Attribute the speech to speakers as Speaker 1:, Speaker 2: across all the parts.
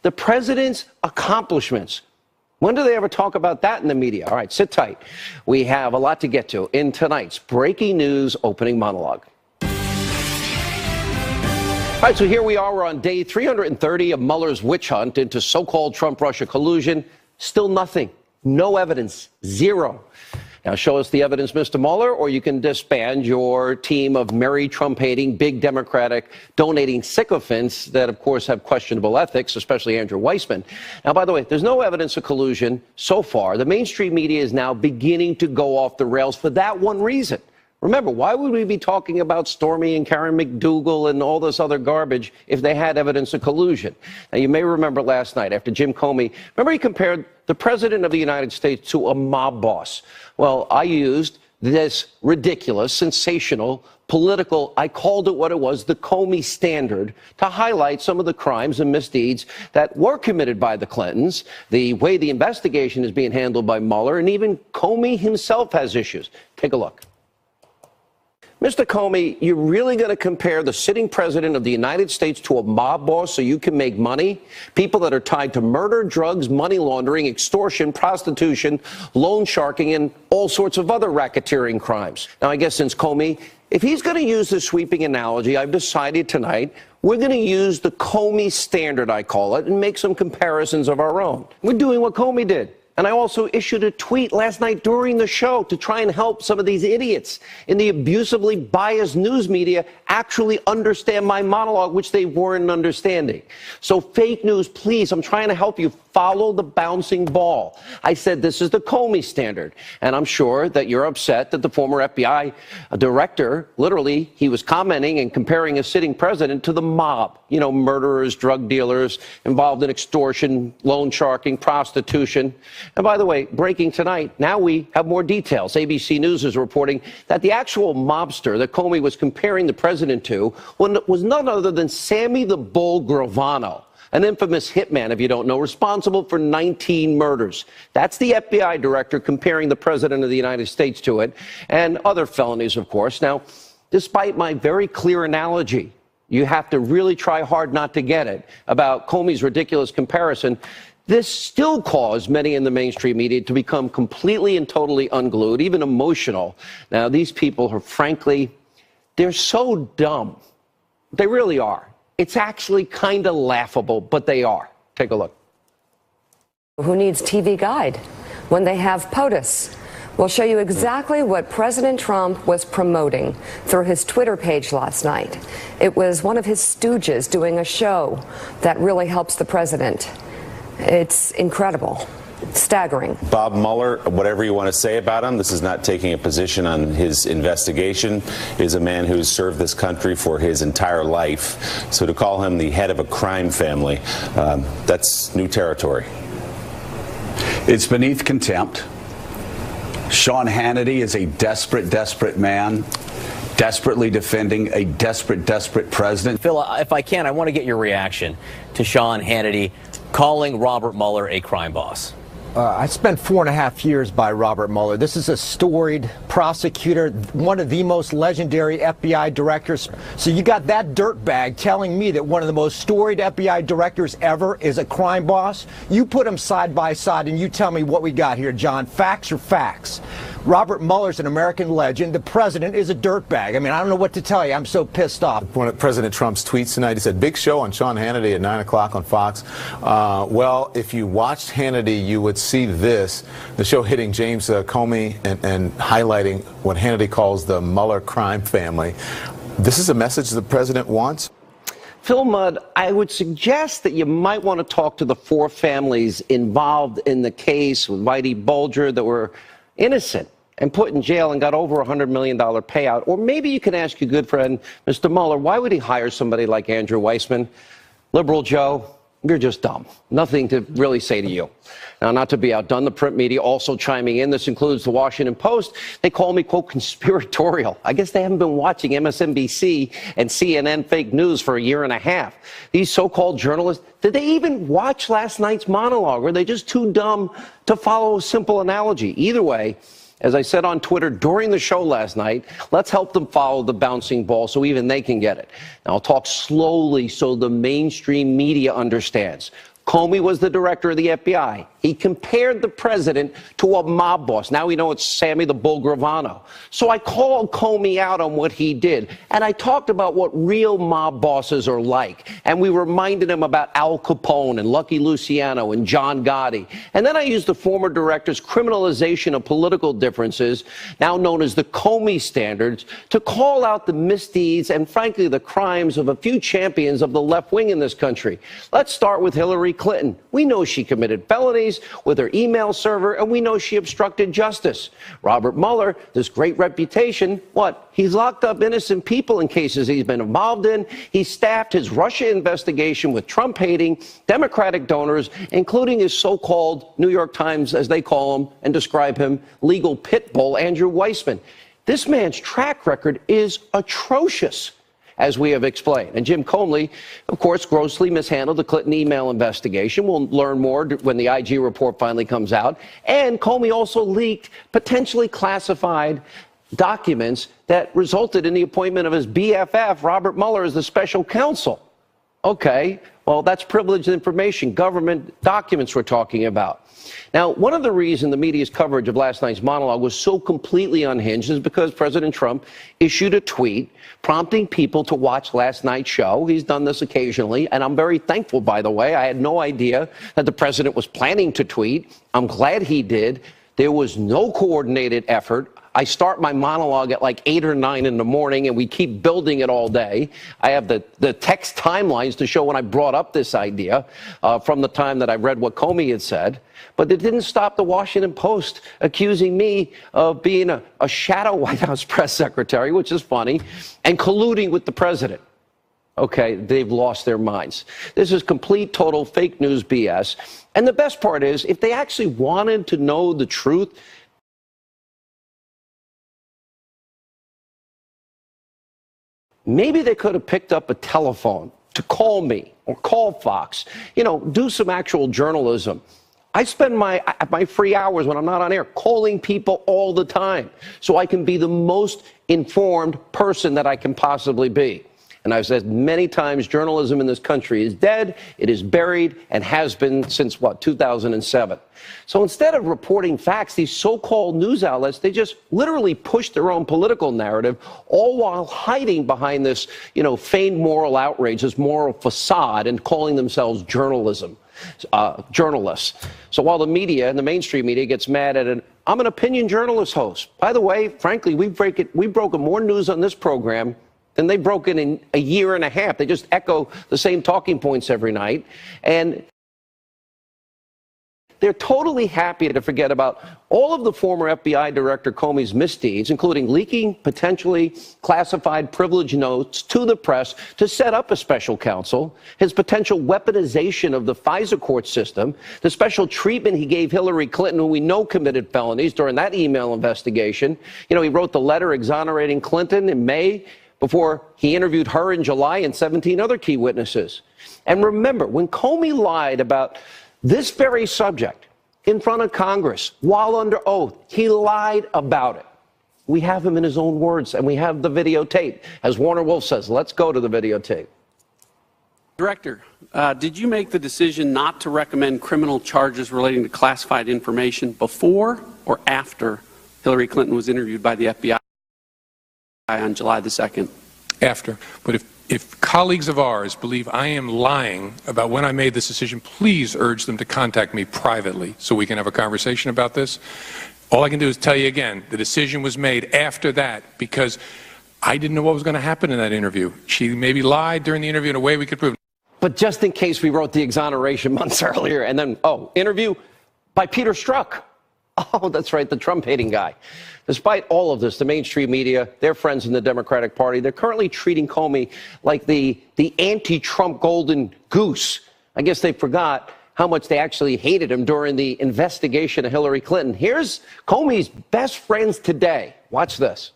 Speaker 1: the president's accomplishments. When do they ever talk about that in the media? All right, sit tight. We have a lot to get to in tonight's breaking news opening monologue. All right, so here we are. We're on day 330 of Mueller's witch hunt into so-called Trump-Russia collusion. Still nothing. No evidence. Zero. Now, show us the evidence, Mr. Mueller, or you can disband your team of merry Trump-hating, big Democratic, donating sycophants that, of course, have questionable ethics, especially Andrew Weissman. Now, by the way, there's no evidence of collusion so far. The mainstream media is now beginning to go off the rails for that one reason. Remember, why would we be talking about Stormy and Karen McDougal and all this other garbage if they had evidence of collusion? Now, you may remember last night after Jim Comey, remember he compared the president of the United States to a mob boss. Well, I used this ridiculous, sensational, political, I called it what it was, the Comey standard, to highlight some of the crimes and misdeeds that were committed by the Clintons, the way the investigation is being handled by Mueller, and even Comey himself has issues. Take a look. Mr. Comey, you're really going to compare the sitting president of the United States to a mob boss so you can make money? People that are tied to murder, drugs, money laundering, extortion, prostitution, loan sharking, and all sorts of other racketeering crimes. Now, I guess since Comey, if he's going to use this sweeping analogy, I've decided tonight we're going to use the Comey standard, I call it, and make some comparisons of our own. We're doing what Comey did. And I also issued a tweet last night during the show to try and help some of these idiots in the abusively biased news media actually understand my monologue, which they weren't understanding. So fake news, please, I'm trying to help you. Follow the bouncing ball. I said this is the Comey standard. And I'm sure that you're upset that the former FBI director, literally, he was commenting and comparing a sitting president to the mob. You know, murderers, drug dealers, involved in extortion, loan sharking, prostitution. And by the way, breaking tonight, now we have more details. ABC News is reporting that the actual mobster that Comey was comparing the president to was none other than Sammy the Bull Gravano, an infamous hitman, if you don't know, responsible for 19 murders. That's the FBI director comparing the president of the United States to it, and other felonies, of course. Now, despite my very clear analogy, you have to really try hard not to get it, about Comey's ridiculous comparison, this still caused many in the mainstream media to become completely and totally unglued, even emotional. Now, these people are, frankly, they're so dumb. They really are. It's actually kind of laughable, but they are. Take a look.
Speaker 2: Who needs TV Guide when they have POTUS? We'll show you exactly what President Trump was promoting through his Twitter page last night. It was one of his stooges doing a show that really helps the president. It's incredible. Staggering.
Speaker 3: Bob Mueller, whatever you want to say about him, this is not taking a position on his investigation. He is a man who's served this country for his entire life. So to call him the head of a crime family, that's new territory.
Speaker 4: It's beneath contempt. Sean Hannity is a desperate, desperate man, desperately defending a desperate, desperate president.
Speaker 5: Phil, if I can, I want to get your reaction to Sean Hannity calling Robert Mueller a crime boss.
Speaker 6: I spent 4.5 years by Robert Mueller. This is a storied prosecutor, one of the most legendary FBI directors. So you got that dirtbag telling me that one of the most storied FBI directors ever is a crime boss? You put them side by side and you tell me what we got here, John. Facts are facts. Robert Mueller's an American legend. The president is a dirtbag. I mean, I don't know what to tell you. I'm so pissed off.
Speaker 7: One of President Trump's tweets tonight, he said, big show on Sean Hannity at 9 o'clock on Fox. Well, if you watched Hannity, you would see this, the show hitting James Comey and highlighting what Hannity calls the Mueller crime family. This is a message the president wants.
Speaker 1: Phil Mudd, I would suggest that you might want to talk to the four families involved in the case with Whitey Bulger that were innocent and put in jail and got over $100 million payout. Or maybe you can ask your good friend, Mr. Mueller, why would he hire somebody like Andrew Weissman? Liberal Joe, you're just dumb. Nothing to really say to you. Now, not to be outdone, the print media also chiming in. This includes the Washington Post. They call me, quote, conspiratorial. I guess they haven't been watching MSNBC and CNN fake news for a year and a half. These so-called journalists, did they even watch last night's monologue? Or are they just too dumb to follow a simple analogy? Either way, as I said on Twitter during the show last night, let's help them follow the bouncing ball so even they can get it. Now, I'll talk slowly so the mainstream media understands. Comey was the director of the FBI. He compared the president to a mob boss. Now we know it's Sammy the Bull Gravano. So I called Comey out on what he did, and I talked about what real mob bosses are like. And we reminded him about Al Capone and Lucky Luciano and John Gotti. And then I used the former director's criminalization of political differences, now known as the Comey standards, to call out the misdeeds and, frankly, the crimes of a few champions of the left wing in this country. Let's start with Hillary Clinton. We know she committed felonies with her email server, and we know she obstructed justice. Robert Mueller, this great reputation, what? He's locked up innocent people in cases he's been involved in. He staffed his Russia investigation with Trump-hating Democratic donors, including his so-called New York Times, as they call him and describe him, legal pit bull, Andrew Weissman. This man's track record is atrocious, as we have explained. And Jim Comey, of course, grossly mishandled the Clinton email investigation. We'll learn more when the IG report finally comes out. And Comey also leaked potentially classified documents that resulted in the appointment of his BFF, Robert Mueller, as the special counsel. Okay, well, that's privileged information, government documents we're talking about. Now, one of the reasons the media's coverage of last night's monologue was so completely unhinged is because President Trump issued a tweet prompting people to watch last night's show. He's done this occasionally, and I'm very thankful, by the way. I had no idea that the president was planning to tweet. I'm glad he did. There was no coordinated effort. I start my monologue at like 8 or 9 in the morning, and we keep building it all day. I have the text timelines to show when I brought up this idea from the time that I read what Comey had said. But it didn't stop the Washington Post accusing me of being a shadow White House press secretary, which is funny, and colluding with the president. Okay, they've lost their minds. This is complete, total fake news BS. And the best part is, if they actually wanted to know the truth, maybe they could have picked up a telephone to call me or call Fox, you know, do some actual journalism. I spend my free hours when I'm not on air calling people all the time so I can be the most informed person that I can possibly be. And I've said many times, journalism in this country is dead, it is buried, and has been since, 2007. So instead of reporting facts, these so-called news outlets, they just literally push their own political narrative, all while hiding behind this, feigned moral outrage, this moral facade, and calling themselves journalists. So while the media and the mainstream media gets mad at it, I'm an opinion journalist host. By the way, frankly, we've broken more news on this program than they broke in a year and a half. They just echo the same talking points every night. And they're totally happy to forget about all of the former FBI Director Comey's misdeeds, including leaking potentially classified privilege notes to the press to set up a special counsel, his potential weaponization of the FISA court system, the special treatment he gave Hillary Clinton, who we know committed felonies during that email investigation. He wrote the letter exonerating Clinton in May before he interviewed her in July and 17 other key witnesses. And remember, when Comey lied about this very subject in front of Congress while under oath, he lied about it. We have him in his own words, and we have the videotape. As Warner Wolf says, let's go to the videotape.
Speaker 8: Director, did you make the decision not to recommend criminal charges relating to classified information before or after Hillary Clinton was interviewed by the FBI on July the 2nd?
Speaker 9: After. But if colleagues of ours believe I am lying about when I made this decision, please urge them to contact me privately so we can have a conversation about this. All I can do is tell you again, the decision was made after that because I didn't know what was going to happen in that interview. She maybe lied during the interview in a way we could prove.
Speaker 1: But just in case we wrote the exoneration months earlier, and then, interview by Peter Strzok. Oh, that's right, the Trump-hating guy. Despite all of this, the mainstream media, their friends in the Democratic Party, they're currently treating Comey like the anti-Trump golden goose. I guess they forgot how much they actually hated him during the investigation of Hillary Clinton. Here's Comey's best friends today. Watch this.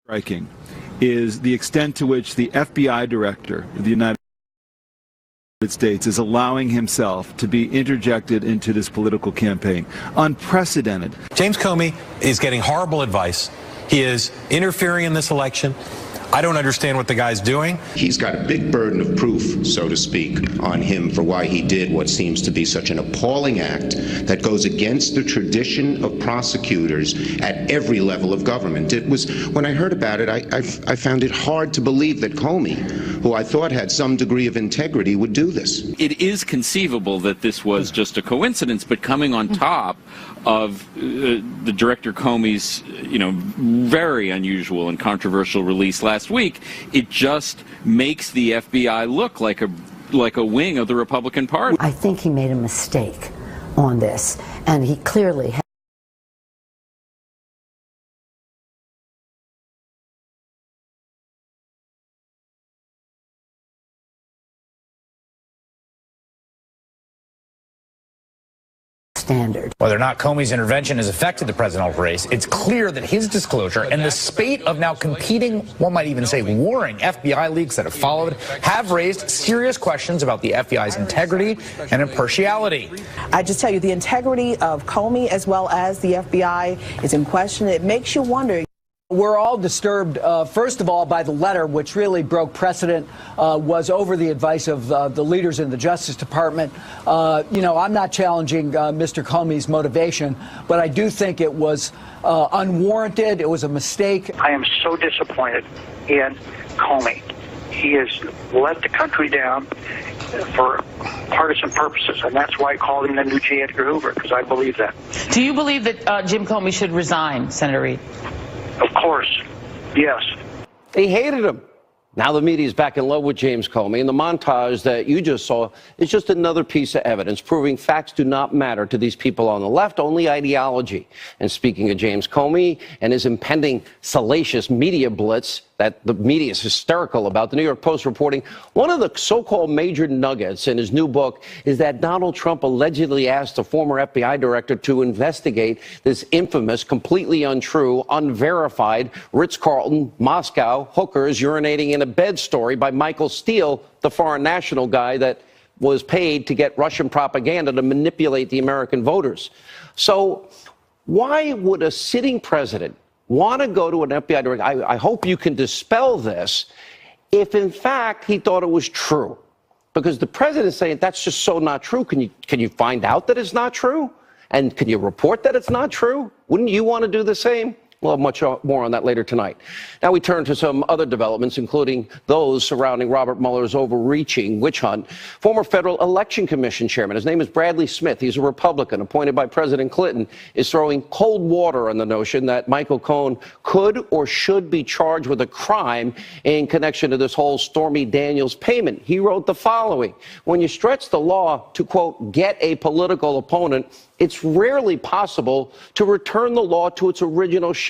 Speaker 10: Striking is the extent to which the FBI director of the United States is allowing himself to be interjected into this political campaign. Unprecedented.
Speaker 11: James Comey is getting horrible advice. He is interfering in this election. I don't understand what the guy's doing.
Speaker 12: He's got a big burden of proof, so to speak, on him for why he did what seems to be such an appalling act that goes against the tradition of prosecutors at every level of government. It was, when I heard about it, I found it hard to believe that Comey, who I thought had some degree of integrity, would do this.
Speaker 13: It is conceivable that this was just a coincidence, but coming on top of the Director Comey's, very unusual and controversial release last week, it just makes the FBI look like a wing of the Republican Party.
Speaker 14: I think he made a mistake on this, and he clearly has. Standard.
Speaker 15: Whether or not Comey's intervention has affected the presidential race, it's clear that his disclosure and the spate of now competing, one might even say warring FBI leaks that have followed, have raised serious questions about the FBI's integrity and impartiality.
Speaker 16: I just tell you, the integrity of Comey as well as the FBI is in question. It makes you wonder.
Speaker 6: We're all disturbed, first of all, by the letter, which really broke precedent, was over the advice of the leaders in the Justice Department. I'm not challenging Mr. Comey's motivation, but I do think it was unwarranted. It was a mistake.
Speaker 17: I am so disappointed in Comey. He has let the country down for partisan purposes, and that's why I called him the new J. Edgar Hoover, because I believe that.
Speaker 18: Do you believe that Jim Comey should resign, Senator Reid?
Speaker 17: Of course, yes.
Speaker 1: They hated him. Now the media is back in love with James Comey, and the montage that you just saw is just another piece of evidence proving facts do not matter to these people on the left, only ideology. And speaking of James Comey and his impending salacious media blitz that the media is hysterical about, the New York Post reporting one of the so-called major nuggets in his new book is that Donald Trump allegedly asked a former FBI director to investigate this infamous, completely untrue, unverified Ritz-Carlton, Moscow hookers urinating in a bed story by Michael Steele, the foreign national guy that was paid to get Russian propaganda to manipulate the American voters. So why would a sitting president want to go to an FBI director? I hope you can dispel this if, in fact, he thought it was true. Because the president is saying that's just so not true. Can you find out that it's not true? And can you report that it's not true? Wouldn't you want to do the same? We'll have much more on that later tonight. Now we turn to some other developments, including those surrounding Robert Mueller's overreaching witch hunt. Former Federal Election Commission chairman, his name is Bradley Smith, he's a Republican appointed by President Clinton, is throwing cold water on the notion that Michael Cohen could or should be charged with a crime in connection to this whole Stormy Daniels payment. He wrote the following: when you stretch the law to, quote, get a political opponent, it's rarely possible to return the law to its original shape.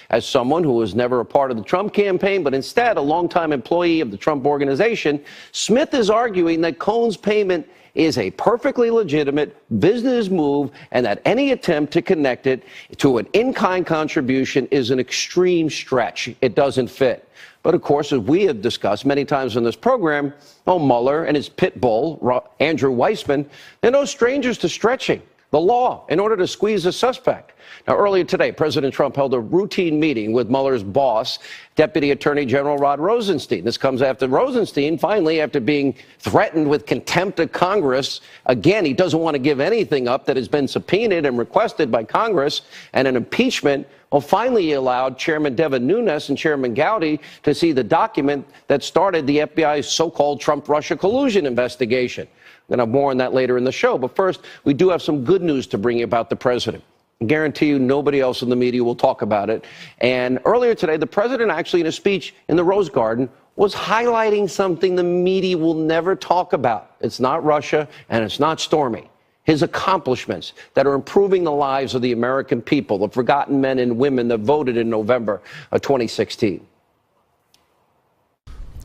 Speaker 1: As someone who was never a part of the Trump campaign, but instead a longtime employee of the Trump organization, Smith is arguing that Cohen's payment is a perfectly legitimate business move and that any attempt to connect it to an in-kind contribution is an extreme stretch. It doesn't fit. But of course, as we have discussed many times on this program, Mueller and his pit bull, Andrew Weissman, they're no strangers to stretching the law in order to squeeze a suspect. Now, earlier today, President Trump held a routine meeting with Mueller's boss, Deputy Attorney General Rod Rosenstein. This comes after Rosenstein, finally, after being threatened with contempt of Congress, again, he doesn't want to give anything up that has been subpoenaed and requested by Congress, and an impeachment. Well, finally, he allowed Chairman Devin Nunes and Chairman Gowdy to see the document that started the FBI's so-called Trump-Russia collusion investigation. I'm going to have more on that later in the show. But first, we do have some good news to bring you about the president. I guarantee you nobody else in the media will talk about it. And earlier today, the president actually, in a speech in the Rose Garden, was highlighting something the media will never talk about. It's not Russia, and it's not Stormy. His accomplishments that are improving the lives of the American people, the forgotten men and women that voted in November of 2016.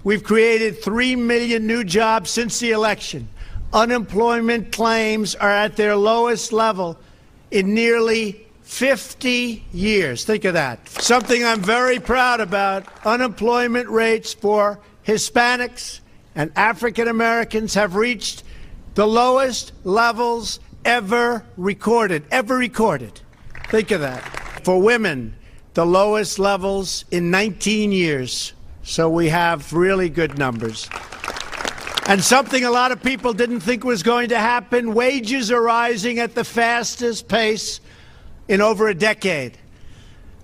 Speaker 19: We've created 3 million new jobs since the election. Unemployment claims are at their lowest level in nearly 50 years. Think of that. Something I'm very proud about. Unemployment rates for Hispanics and African Americans have reached the lowest levels ever recorded. Think of that. For women, the lowest levels in 19 years. So we have really good numbers. And something a lot of people didn't think was going to happen, wages are rising at the fastest pace in over a decade.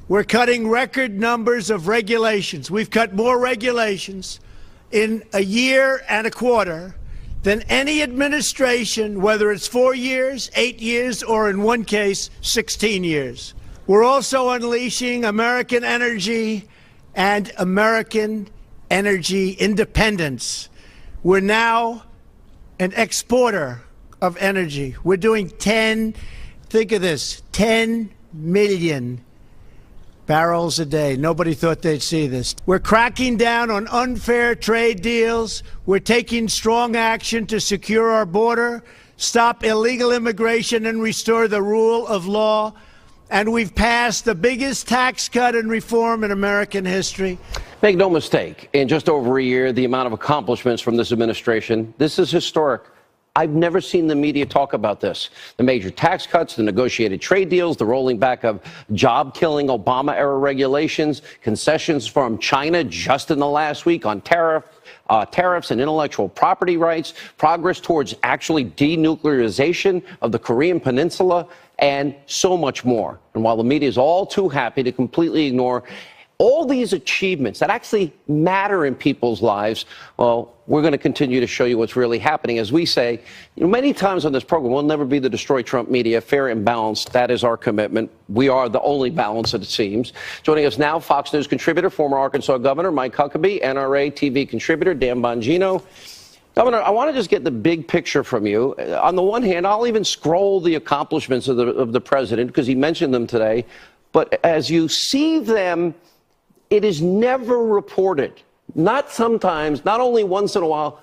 Speaker 19: We're cutting record numbers of regulations. We've cut more regulations in a year and a quarter than any administration, whether it's 4 years, 8 years, or in one case, 16 years. We're also unleashing American energy and American energy independence. We're now an exporter of energy. We're doing 10 million barrels a day. Nobody thought they'd see this. We're cracking down on unfair trade deals. We're taking strong action to secure our border, stop illegal immigration, and restore the rule of law. And we've passed the biggest tax cut and reform in American history.
Speaker 1: Make no mistake, in just over a year, the amount of accomplishments from this administration, this is historic. I've never seen the media talk about this. The major tax cuts, the negotiated trade deals, the rolling back of job-killing Obama-era regulations, concessions from China just in the last week on tariffs and intellectual property rights, progress towards actually denuclearization of the Korean Peninsula, and so much more. And while the media is all too happy to completely ignore all these achievements that actually matter in people's lives, well, we're going to continue to show you what's really happening. As we say, many times on this program, we'll never be the Destroy Trump media, fair and balanced. That is our commitment. We are the only balance, it seems. Joining us now, Fox News contributor, former Arkansas Governor Mike Huckabee, NRA TV contributor Dan Bongino. Governor, I want to just get the big picture from you. On the one hand, I'll even scroll the accomplishments of the president because he mentioned them today. But as you see them, it is never reported. Not sometimes, not only once in a while,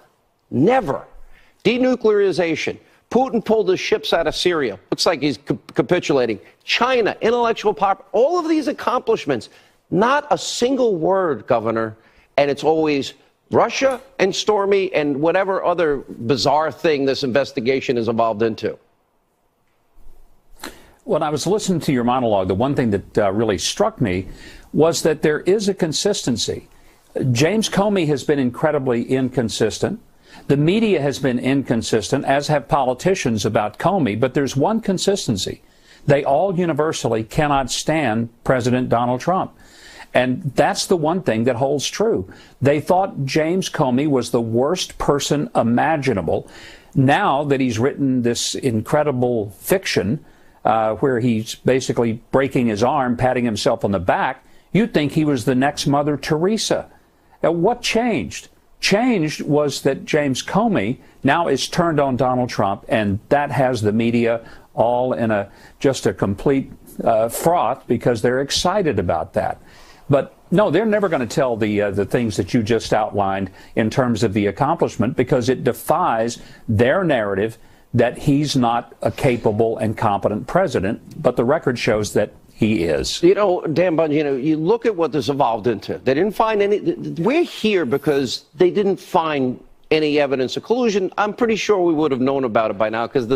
Speaker 1: never. Denuclearization. Putin pulled his ships out of Syria. Looks like he's capitulating. China, intellectual property, all of these accomplishments. Not a single word, Governor. And it's always Russia and Stormy and whatever other bizarre thing this investigation has evolved into.
Speaker 20: When I was listening to your monologue, the one thing that really struck me was that there is a consistency. James Comey has been incredibly inconsistent. The media has been inconsistent, as have politicians about Comey, but there's one consistency. They all universally cannot stand President Donald Trump. And that's the one thing that holds true. They thought James Comey was the worst person imaginable. Now that he's written this incredible fiction where he's basically breaking his arm, patting himself on the back, you'd think he was the next Mother Teresa. Now, what changed? Changed was that James Comey now is turned on Donald Trump, and that has the media all in just a complete froth because they're excited about that. But no, they're never going to tell the things that you just outlined in terms of the accomplishment because it defies their narrative that he's not a capable and competent president. But the record shows that he is.
Speaker 1: You know, Dan Bongino, you look at what this evolved into. They didn't find any. We're here because they didn't find any evidence of collusion. I'm pretty sure we would have known about it by now because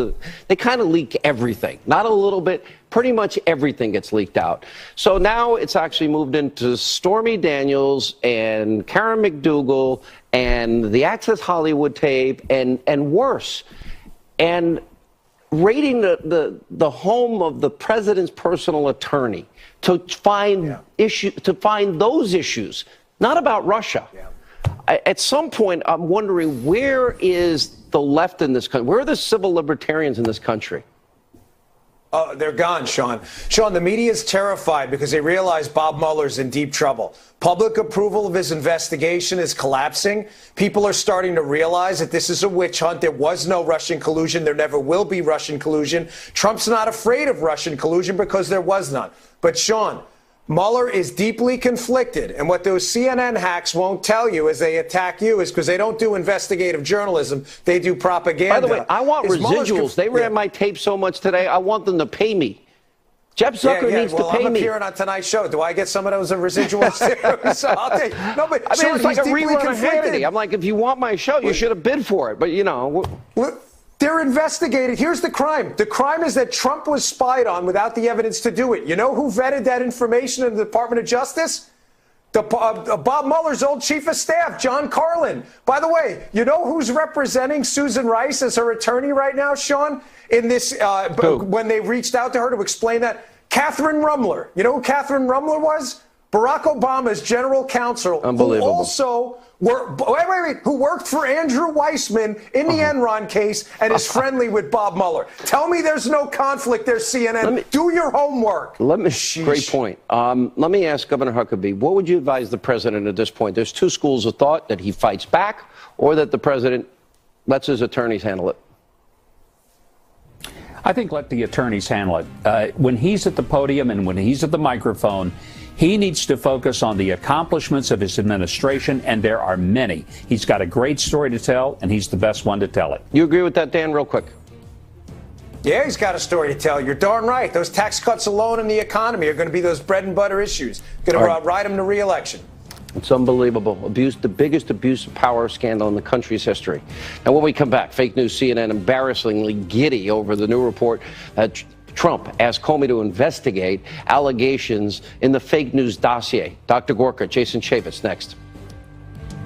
Speaker 1: they kind of leak everything. Not a little bit. Pretty much everything gets leaked out. So now it's actually moved into Stormy Daniels and Karen McDougal and the Access Hollywood tape and worse. And raiding the home of the president's personal attorney to find those issues, not about Russia. At some point, I'm wondering, where is the left in this country? Where are the civil libertarians in this country?
Speaker 21: Oh, they're gone, Sean. Sean, the media is terrified because they realize Bob Mueller's in deep trouble. Public approval of his investigation is collapsing. People are starting to realize that this is a witch hunt. There was no Russian collusion. There never will be Russian collusion. Trump's not afraid of Russian collusion because there was none. But, Sean, Mueller is deeply conflicted, and what those CNN hacks won't tell you as they attack you is because they don't do investigative journalism, they do propaganda.
Speaker 1: By the way, I want residuals. They ran my tape so much today, I want them to pay me. Jeff Zucker needs to pay
Speaker 21: I'm
Speaker 1: me.
Speaker 21: appearing on tonight's show. Do I get some of those residuals too? So I'll take. No, but
Speaker 1: I mean,
Speaker 21: Sean,
Speaker 1: it's like a rerun of
Speaker 21: conflicted.
Speaker 1: Hannity. I'm like, if you want my show, you should have bid for it. But you know.
Speaker 21: They're investigating. Here's the crime. The crime is that Trump was spied on without the evidence to do it. You know who vetted that information in the Department of Justice? Bob Mueller's old chief of staff, John Carlin. By the way, you know who's representing Susan Rice as her attorney right now, Sean? In this, when they reached out to her to explain that, Catherine Rumler. You know who Catherine Rumler was? Barack Obama's general counsel.
Speaker 1: Unbelievable.
Speaker 21: Who also who worked for Andrew Weissman in the Enron case and is friendly with Bob Mueller. Tell me there's no conflict there, CNN. Do your homework.
Speaker 1: Great point. Let me ask Governor Huckabee, what would you advise the president at this point? There's two schools of thought, that he fights back or that the president lets his attorneys handle it.
Speaker 20: I think let the attorneys handle it. When he's at the podium and when he's at the microphone, he needs to focus on the accomplishments of his administration, and there are many. He's got a great story to tell, and he's the best one to tell it.
Speaker 1: You agree with that, Dan, real quick?
Speaker 21: Yeah, he's got a story to tell. You're darn right. Those tax cuts alone and the economy are going to be those bread and butter issues. Going to ride him to re-election.
Speaker 1: It's unbelievable. The biggest abuse of power scandal in the country's history. And when we come back, fake news CNN embarrassingly giddy over the new report that Trump asked Comey to investigate allegations in the fake news dossier. Dr. Gorka, Jason Chaffetz, next.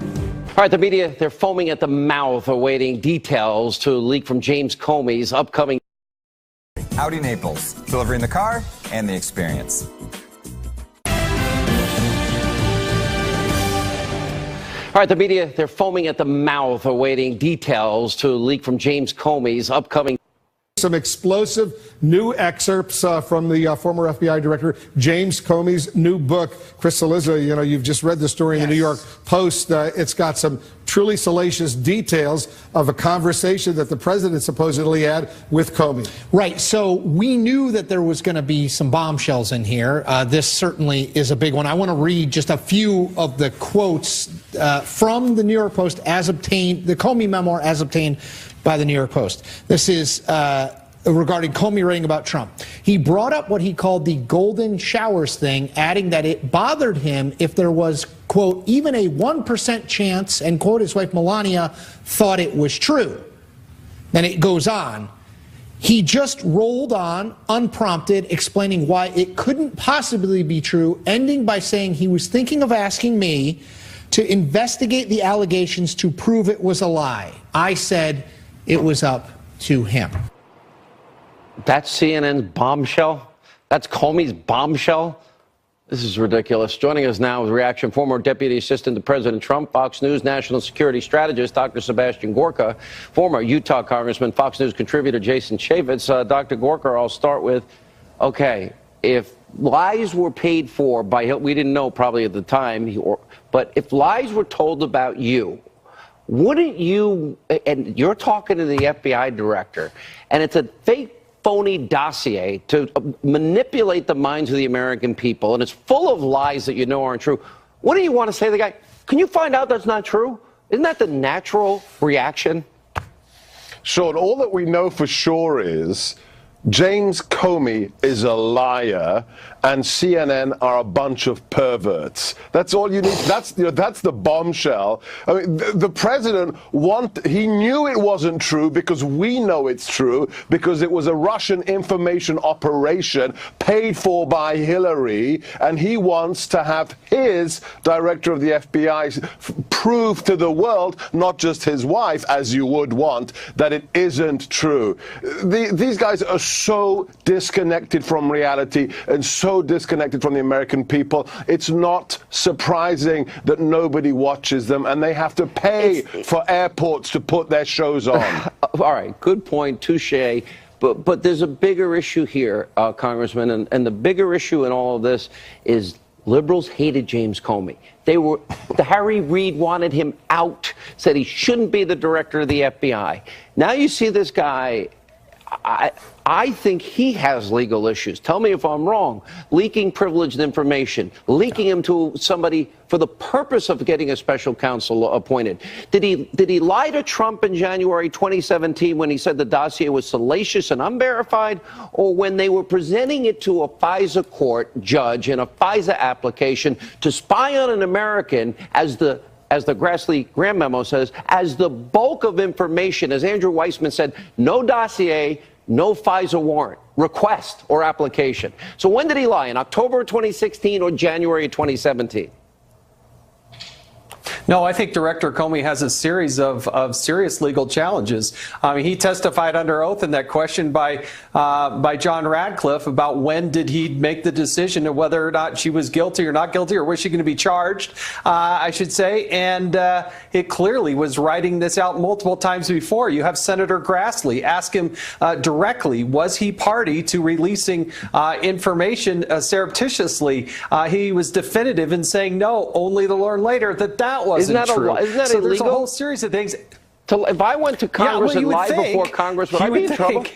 Speaker 1: All right, the media, they're foaming at the mouth, awaiting details to leak from James Comey's upcoming.
Speaker 2: Audi Naples, delivering the car and the experience.
Speaker 1: All right, the media, they're foaming at the mouth, awaiting details to leak from James Comey's upcoming.
Speaker 22: Some explosive new excerpts from the former FBI director James Comey's new book. Chris Cillizza, you know, you've just read the story in the New York Post. It's got some truly salacious details of a conversation that the president supposedly had with Comey.
Speaker 23: Right. So we knew that there was going to be some bombshells in here. This certainly is a big one. I want to read just a few of the quotes from the New York Post as obtained, the Comey memoir as obtained by the New York Post. This is regarding Comey writing about Trump. He brought up what he called the golden showers thing, adding that it bothered him if there was, quote, even a 1% chance, and quote, his wife Melania thought it was true. Then it goes on. He just rolled on, unprompted, explaining why it couldn't possibly be true, ending by saying he was thinking of asking me to investigate the allegations to prove it was a lie. I said it was up to him.
Speaker 1: That's CNN's bombshell? That's Comey's bombshell? This is ridiculous. Joining us now with reaction, former Deputy Assistant to President Trump, Fox News National Security Strategist, Dr. Sebastian Gorka, former Utah Congressman, Fox News contributor Jason Chaffetz. Dr. Gorka, I'll start with, okay, if lies were paid for by, we didn't know probably at the time, but if lies were told about you, wouldn't you, and you're talking to the FBI director, and it's a fake, phony dossier to manipulate the minds of the American people, and it's full of lies that you know aren't true. What do you want to say to the guy? Can you find out that's not true? Isn't that the natural reaction?
Speaker 24: Sean, all that we know for sure is James Comey is a liar and CNN are a bunch of perverts. That's all you need. That's the bombshell. I mean, the president he knew it wasn't true because we know it's true because it was a Russian information operation paid for by Hillary, and he wants to have his director of the FBI prove to the world, not just his wife, as you would want, that it isn't true. These guys are so disconnected from reality and so disconnected from the American people. It's not surprising that nobody watches them and they have to pay for airports to put their shows on.
Speaker 1: All right, good point, touche. But there's a bigger issue here, Congressman, and the bigger issue in all of this is liberals hated James Comey. Harry Reid wanted him out, said he shouldn't be the director of the FBI. Now you see this guy, I think he has legal issues. Tell me if I'm wrong. Leaking privileged information, leaking him to somebody for the purpose of getting a special counsel appointed. Did he lie to Trump in January 2017 when he said the dossier was salacious and unverified, or when they were presenting it to a FISA court judge in a FISA application to spy on an American as the Grassley-Graham memo says, as the bulk of information, as Andrew Weissman said, no dossier, no FISA warrant, request or application. So when did he lie? In October 2016 or January 2017?
Speaker 3: No, I think Director Comey has a series of serious legal challenges. He testified under oath in that question by John Radcliffe about when did he make the decision of whether or not she was guilty or not guilty, or was she going to be charged, I should say. And it clearly was writing this out multiple times before. You have Senator Grassley ask him directly, was he party to releasing information surreptitiously? He was definitive in saying no, only to learn later that wasn't true.
Speaker 1: Isn't that
Speaker 3: so
Speaker 1: illegal?
Speaker 3: There's a whole series of things.
Speaker 1: If I went to Congress and lied before Congress, would I be in trouble?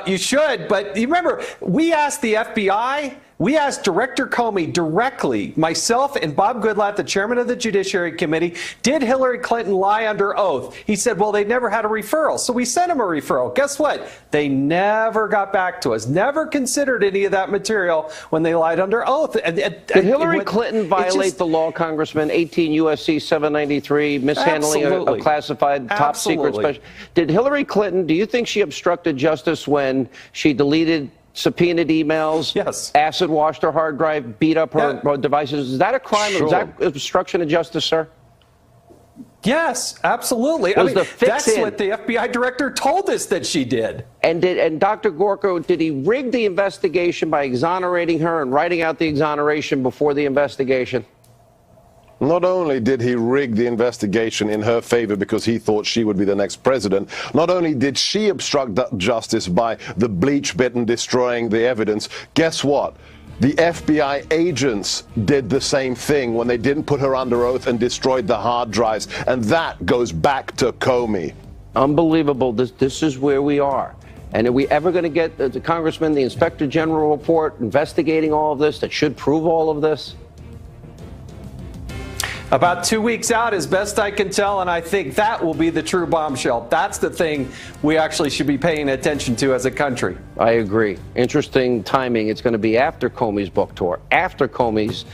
Speaker 3: You should, but you remember, we asked the FBI, we asked Director Comey directly, myself and Bob Goodlatte, the chairman of the Judiciary Committee, did Hillary Clinton lie under oath? He said, well, they never had a referral. So we sent him a referral. Guess what? They never got back to us, never considered any of that material when they lied under oath.
Speaker 1: Did Hillary Clinton violate the law, Congressman? 18 U.S.C. 793, mishandling a classified top secret special. Did Hillary Clinton, do you think she obstructed justice when she deleted subpoenaed emails, acid washed her hard drive, beat up her devices? Is that a crime? Is that obstruction of justice, sir?
Speaker 3: Yes, absolutely. That's what the FBI director told us that she did.
Speaker 1: And Dr. Gorka, did he rig the investigation by exonerating her and writing out the exoneration before the investigation?
Speaker 24: Not only did he rig the investigation in her favor because he thought she would be the next president, not only did she obstruct justice by the bleach bit and destroying the evidence, guess what? The FBI agents did the same thing when they didn't put her under oath and destroyed the hard drives. And that goes back to Comey.
Speaker 1: Unbelievable. This is where we are. And are we ever going to get the Congressman, the Inspector General report investigating all of this that should prove all of this?
Speaker 3: About 2 weeks out, as best I can tell, and I think that will be the true bombshell. That's the thing we actually should be paying attention to as a country.
Speaker 1: I agree. Interesting timing. It's going to be after Comey's book tour, after Comey's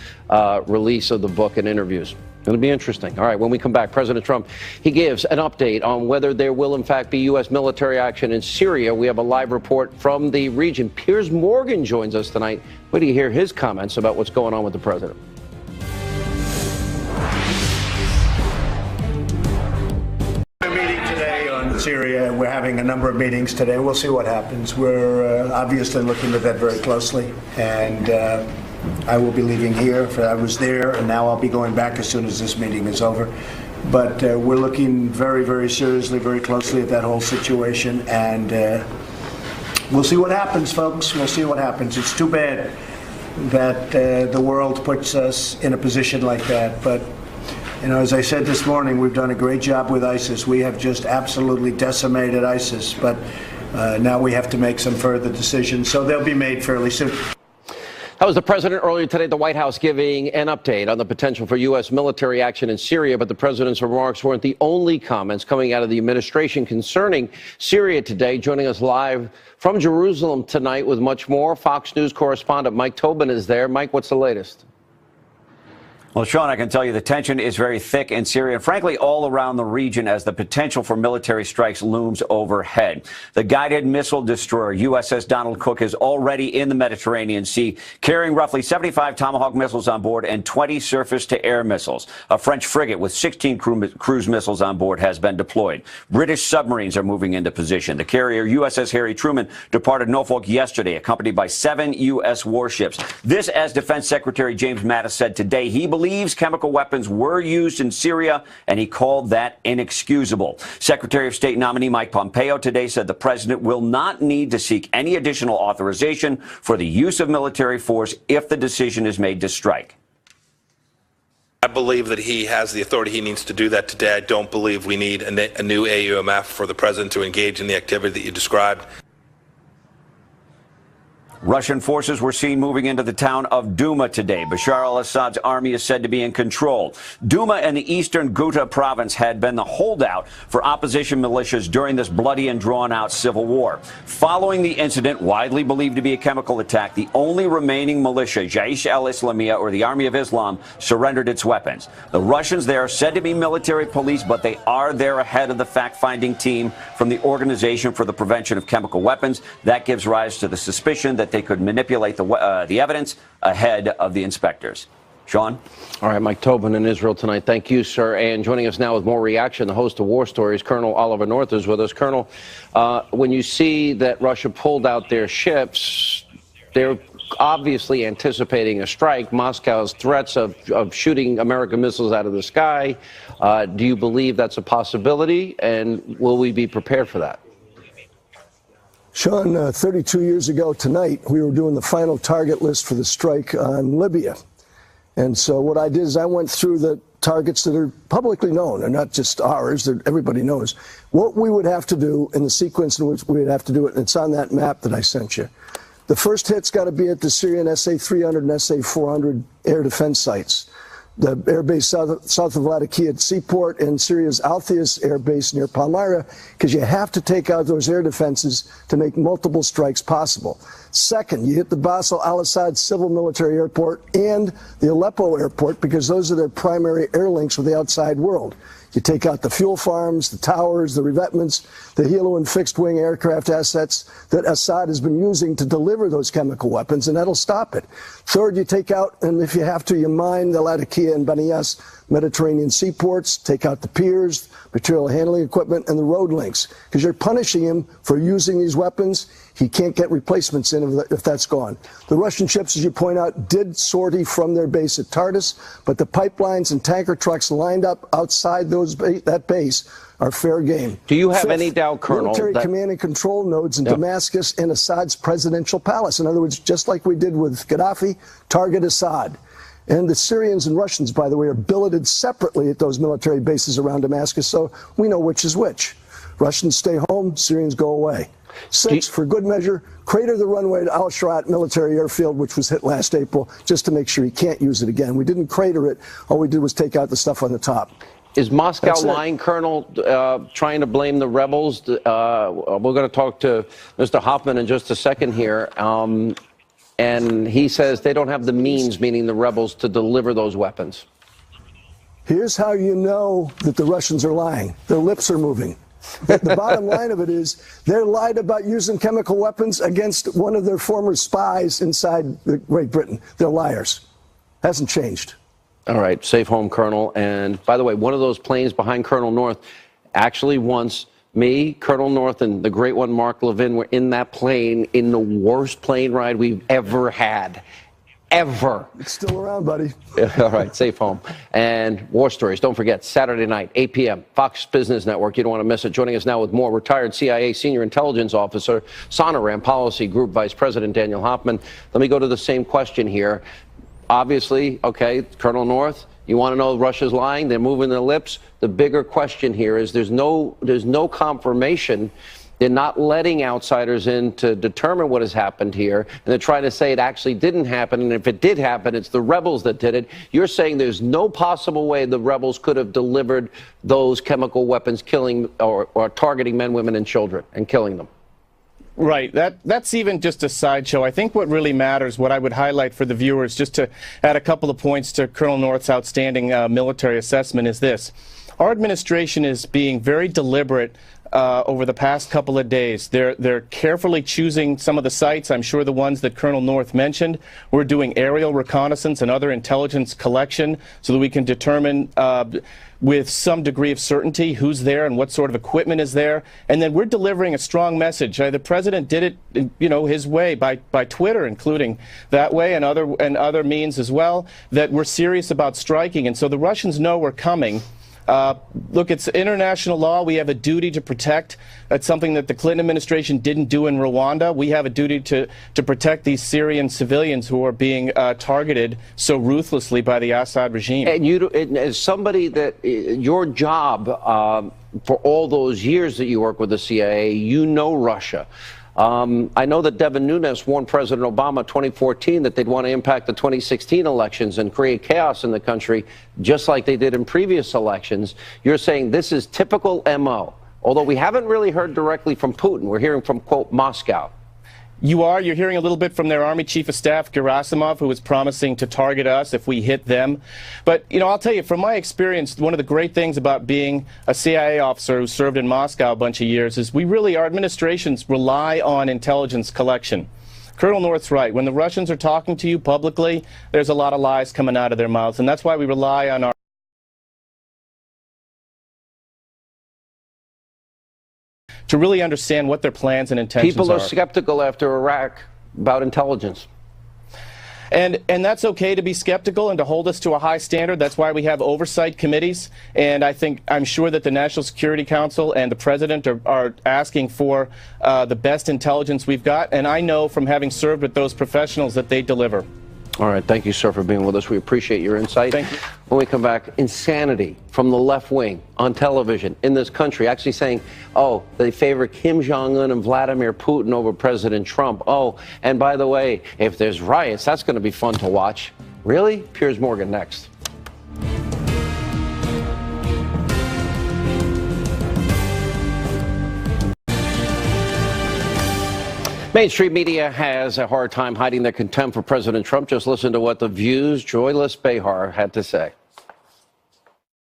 Speaker 1: release of the book and interviews. It's going to be interesting. All right, when we come back, President Trump, he gives an update on whether there will, in fact, be U.S. military action in Syria. We have a live report from the region. Piers Morgan joins us tonight. Wait till you hear his comments about what's going on with the president.
Speaker 4: Syria. We're having a number of meetings today. We'll see what happens. We're obviously looking at that very closely, and I will be leaving here. I was there, and now I'll be going back as soon as this meeting is over. But we're looking very, very seriously, very closely at that whole situation, and we'll see what happens, folks. We'll see what happens. It's too bad that the world puts us in a position like that, but you know, as I said this morning, we've done a great job with ISIS. We have just absolutely decimated ISIS, but now we have to make some further decisions, so they'll be made fairly soon.
Speaker 1: That was the president earlier today at the White House giving an update on the potential for U.S. military action in Syria, but the president's remarks weren't the only comments coming out of the administration concerning Syria today. Joining us live from Jerusalem tonight with much more, Fox News correspondent Mike Tobin is there. Mike, what's the latest?
Speaker 5: Well, Sean, I can tell you the tension is very thick in Syria and, frankly, all around the region as the potential for military strikes looms overhead. The guided missile destroyer USS Donald Cook is already in the Mediterranean Sea, carrying roughly 75 Tomahawk missiles on board and 20 surface-to-air missiles. A French frigate with 16 cruise missiles on board has been deployed. British submarines are moving into position. The carrier USS Harry Truman departed Norfolk yesterday, accompanied by 7 U.S. warships. This, as Defense Secretary James Mattis said today, he believes chemical weapons were used in Syria, and he called that inexcusable. Secretary of State nominee Mike Pompeo today said the president will not need to seek any additional authorization for the use of military force if the decision is made to strike.
Speaker 7: I believe that he has the authority he needs to do that today. I don't believe we need a new AUMF for the president to engage in the activity that you described.
Speaker 5: Russian forces were seen moving into the town of Duma today. Bashar al-Assad's army is said to be in control. Duma in the eastern Ghouta province had been the holdout for opposition militias during this bloody and drawn-out civil war. Following the incident, widely believed to be a chemical attack, the only remaining militia, Jaish al-Islamiyah, or the Army of Islam, surrendered its weapons. The Russians there are said to be military police, but they are there ahead of the fact-finding team from the Organization for the Prevention of Chemical Weapons. That gives rise to the suspicion that they could manipulate the evidence ahead of the inspectors. Sean?
Speaker 1: All right, Mike Tobin in Israel tonight. Thank you, sir. And joining us now with more reaction, the host of War Stories, Colonel Oliver North, is with us. Colonel, when you see that Russia pulled out their ships, they're obviously anticipating a strike. Moscow's threats of shooting American missiles out of the sky. Do you believe that's a possibility, and will we be prepared for that?
Speaker 8: Sean, 32 years ago tonight, we were doing the final target list for the strike on Libya. And so what I did is I went through the targets that are publicly known, and not just ours, that everybody knows, what we would have to do in the sequence in which we would have to do it. And it's on that map that I sent you. The first hit's got to be at the Syrian SA-300 and SA-400 air defense sites. The air base south of Latakia Seaport and Syria's Altheus air base near Palmyra, because you have to take out those air defenses to make multiple strikes possible. Second, you hit the Basel al-Assad civil military airport and the Aleppo airport, because those are their primary air links with the outside world. You take out the fuel farms, the towers, the revetments, the helo and fixed-wing aircraft assets that Assad has been using to deliver those chemical weapons, and that'll stop it. Third, you take out, and if you have to, you mine the Latakia and Banias Mediterranean seaports, take out the piers, material handling equipment, and the road links, because you're punishing him for using these weapons. He can't get replacements in if that's gone. The Russian ships, as you point out, did sortie from their base at Tartus, but the pipelines and tanker trucks lined up outside that base are fair game.
Speaker 1: Do you have any doubt, Colonel,
Speaker 8: military command and control nodes in Damascus and Assad's presidential palace? In other words, just like we did with Gaddafi, target Assad. And the Syrians and Russians, by the way, are billeted separately at those military bases around Damascus, so we know which is which. Russians stay home, Syrians go away. Six, for good measure, crater the runway to Al-Sharat military airfield, which was hit last April, just to make sure he can't use it again. We didn't crater it. All we did was take out the stuff on the top.
Speaker 1: Is Moscow lying, Colonel, trying to blame the rebels? We're going to talk to Mr. Hoffman in just a second here. And he says they don't have the means, meaning the rebels, to deliver those weapons.
Speaker 8: Here's how you know that the Russians are lying. Their lips are moving. The bottom line of it is they're lied about using chemical weapons against one of their former spies inside Great Britain. They're liars. Hasn't changed.
Speaker 1: All right. Safe home, Colonel. And by the way, one of those planes behind Colonel North, actually once me, Colonel North, and the great one, Mark Levin, were in that plane in the worst plane ride we've ever had. Ever.
Speaker 8: It's still around, buddy.
Speaker 1: All right, safe home. And War Stories, don't forget, Saturday night, 8 p.m., Fox Business Network. You don't want to miss it. Joining us now with more, retired CIA Senior Intelligence Officer, Sonoran Policy Group Vice President Daniel Hoffman. Let me go to the same question here. Obviously, okay, Colonel North, you want to know Russia's lying? They're moving their lips. The bigger question here is there's no confirmation. They're not letting outsiders in to determine what has happened here, and they're trying to say it actually didn't happen, and if it did happen, it's the rebels that did it. You're saying there's no possible way the rebels could have delivered those chemical weapons, killing or targeting men, women, and children, and killing them.
Speaker 9: Right. That's even just a sideshow. I think what really matters, what I would highlight for the viewers, just to add a couple of points to Colonel North's outstanding military assessment, is this. Our administration is being very deliberate over the past couple of days. They're carefully choosing some of the sites. I'm sure the ones that Colonel North mentioned. We're doing aerial reconnaissance and other intelligence collection so that we can determine with some degree of certainty who's there and what sort of equipment is there. And then we're delivering a strong message. The president did it, his way by Twitter, including that way and other means as well, that we're serious about striking. And so the Russians know we're coming. Look, it's international law. We have a duty to protect. That's something that the Clinton administration didn't do in Rwanda. We have a duty to protect these Syrian civilians who are being targeted so ruthlessly by the Assad regime.
Speaker 1: And as somebody that your job for all those years that you work with the CIA, you know Russia. I know that Devin Nunes warned President Obama in 2014 that they'd want to impact the 2016 elections and create chaos in the country, just like they did in previous elections. You're saying this is typical MO, although we haven't really heard directly from Putin. We're hearing from, quote, Moscow.
Speaker 9: You're hearing a little bit from their Army Chief of Staff, Gerasimov, who is promising to target us if we hit them. But, I'll tell you, from my experience, one of the great things about being a CIA officer who served in Moscow a bunch of years is our administrations rely on intelligence collection. Colonel North's right. When the Russians are talking to you publicly, there's a lot of lies coming out of their mouths, and that's why we rely on our to really understand what their plans and intentions
Speaker 1: People
Speaker 9: are.
Speaker 1: are skeptical after Iraq about intelligence.
Speaker 9: And that's okay to be skeptical and to hold us to a high standard. That's why we have oversight committees. And I'm sure that the National Security Council and the President are asking for the best intelligence we've got. And I know from having served with those professionals that they deliver.
Speaker 1: All right. Thank you, sir, for being with us. We appreciate your insight.
Speaker 9: Thank you.
Speaker 1: When we come back, insanity from the left wing on television in this country, actually saying, oh, they favor Kim Jong-un and Vladimir Putin over President Trump. Oh, and by the way, if there's riots, that's going to be fun to watch. Really? Piers Morgan next. Mainstream media has a hard time hiding their contempt for President Trump. Just listen to what The View's Joyless Behar had to say.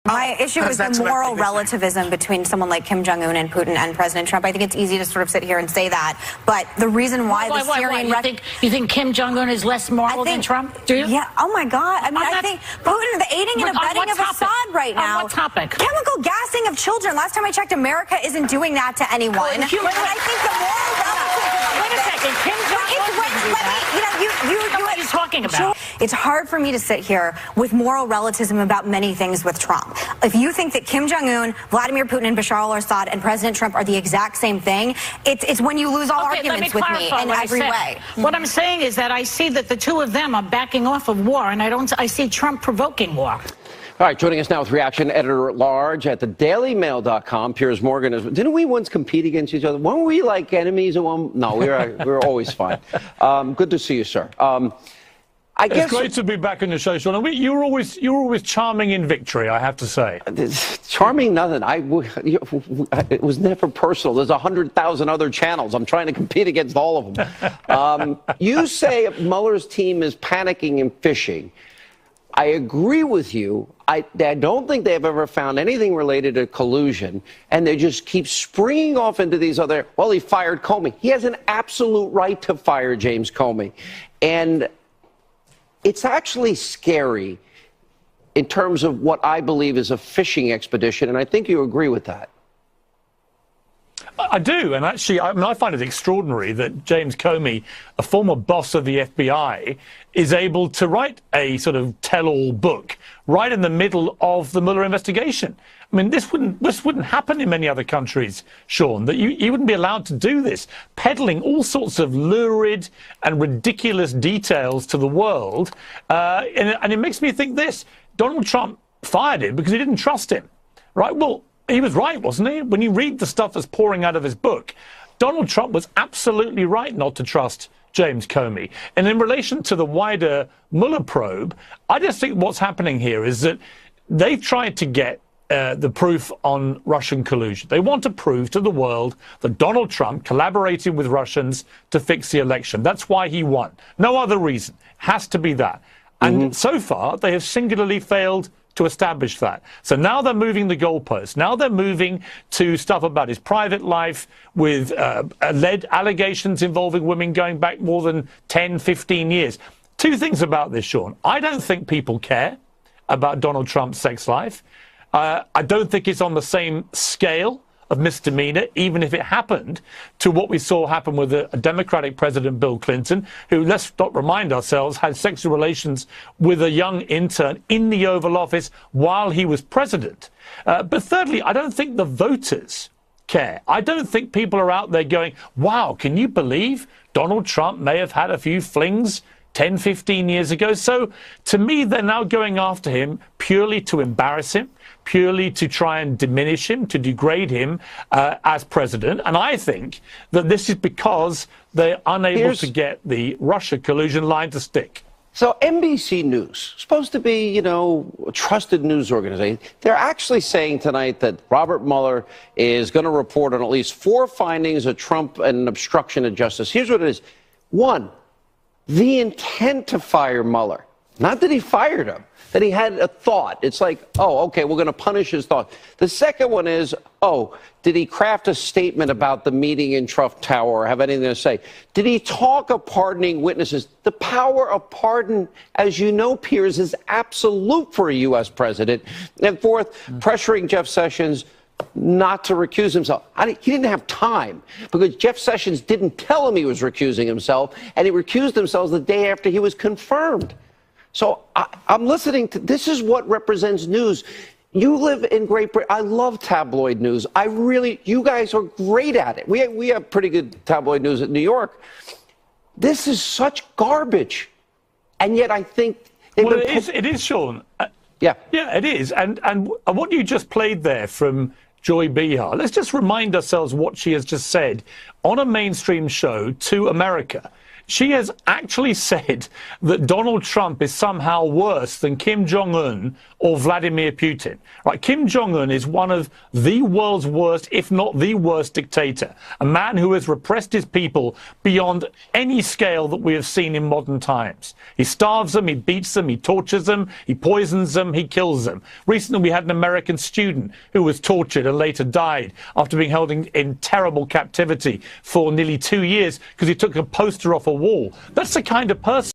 Speaker 10: My issue is the moral relativism between someone like Kim Jong-un and Putin and President Trump. I think it's easy to sort of sit here and say that, but the reason why the Syrian...
Speaker 11: You think Kim Jong-un is less moral than Trump? Do you?
Speaker 10: Yeah. Oh my God. I mean, I think Putin, the aiding and abetting of Assad right now.
Speaker 11: On what topic?
Speaker 10: Chemical gassing of children. Last time I checked, America isn't doing that to anyone. But I think the moral relativism...
Speaker 11: Wait a second. Kim Jong-un didn't do that. What are you talking about?
Speaker 10: It's hard for me to sit here with moral relativism about many things with Trump. If you think that Kim Jong-un, Vladimir Putin, and Bashar al-Assad and President Trump are the exact same thing, it's when you lose all arguments with me in every way.
Speaker 11: What I'm saying is that I see that the two of them are backing off of war, and I see Trump provoking war.
Speaker 1: All right, joining us now with reaction editor-at-large at thedailymail.com, Piers Morgan. Didn't we once compete against each other? Weren't we like enemies at one? No, we were always fine. Good to see you, sir. I guess
Speaker 12: it's great to be back on the show, Sean. You were always charming in victory, I have to say.
Speaker 1: Charming, nothing. It was never personal. There's 100,000 other channels. I'm trying to compete against all of them. You say Mueller's team is panicking and fishing. I agree with you. I don't think they've ever found anything related to collusion, and they just keep springing off into these other, well, he fired Comey. He has an absolute right to fire James Comey. And it's actually scary in terms of what I believe is a fishing expedition, and I think you agree with that.
Speaker 12: I do, and actually, I find it extraordinary that James Comey, a former boss of the FBI, is able to write a sort of tell-all book right in the middle of the Mueller investigation. I mean, this wouldn't happen in many other countries, Sean, that you wouldn't be allowed to do this, peddling all sorts of lurid and ridiculous details to the world. And it makes me think this: Donald Trump fired him because he didn't trust him, right? Well, he was right, wasn't he? When you read the stuff that's pouring out of his book, Donald Trump was absolutely right not to trust James Comey. And in relation to the wider Mueller probe, I just think what's happening here is that they've tried to get the proof on Russian collusion. They want to prove to the world that Donald Trump collaborated with Russians to fix the election. That's why he won. No other reason. Has to be that. And so far, they have singularly failed to establish that. So now they're moving the goalposts. Now they're moving to stuff about his private life with alleged allegations involving women going back more than 10, 15 years. Two things about this, Sean. I don't think people care about Donald Trump's sex life. I don't think it's on the same scale of misdemeanor, even if it happened to what we saw happen with a Democratic President, Bill Clinton, who, let's not remind ourselves, had sexual relations with a young intern in the Oval Office while he was president. But thirdly, I don't think the voters care. I don't think people are out there going, wow, can you believe Donald Trump may have had a few flings 10, 15 years ago? So to me, they're now going after him purely to embarrass him, purely to try and diminish him, to degrade him as president. And I think that this is because they're unable to get the Russia collusion line to stick.
Speaker 1: So NBC News, supposed to be, you know, a trusted news organization, they're actually saying tonight that Robert Mueller is going to report on at least 4 findings of Trump and obstruction of justice. Here's what it is. 1, the intent to fire Mueller. Not that he fired him, that he had a thought. It's like, oh, okay, we're going to punish his thought. The second one is, oh, did he craft a statement about the meeting in Trump Tower or have anything to say? Did he talk of pardoning witnesses? The power of pardon, as you know, Piers, is absolute for a U.S. president. And fourth, pressuring Jeff Sessions not to recuse himself. He didn't have time because Jeff Sessions didn't tell him he was recusing himself, and he recused himself the day after he was confirmed. So I'm listening to this is what represents news. You live in Great Britain. I love tabloid news. You guys are great at it. We have pretty good tabloid news in New York. This is such garbage. And yet I think...
Speaker 12: Well, it is, Sean.
Speaker 1: Yeah.
Speaker 12: Yeah, it is. And what you just played there from Joy Behar, let's just remind ourselves what she has just said on a mainstream show to America. She has actually said that Donald Trump is somehow worse than Kim Jong-un or Vladimir Putin. Right? Kim Jong-un is one of the world's worst, if not the worst dictator, a man who has repressed his people beyond any scale that we have seen in modern times. He starves them, he beats them, he tortures them, he poisons them, he kills them. Recently, we had an American student who was tortured and later died after being held in terrible captivity for nearly 2 years because he took a poster off a wall. That's the kind of person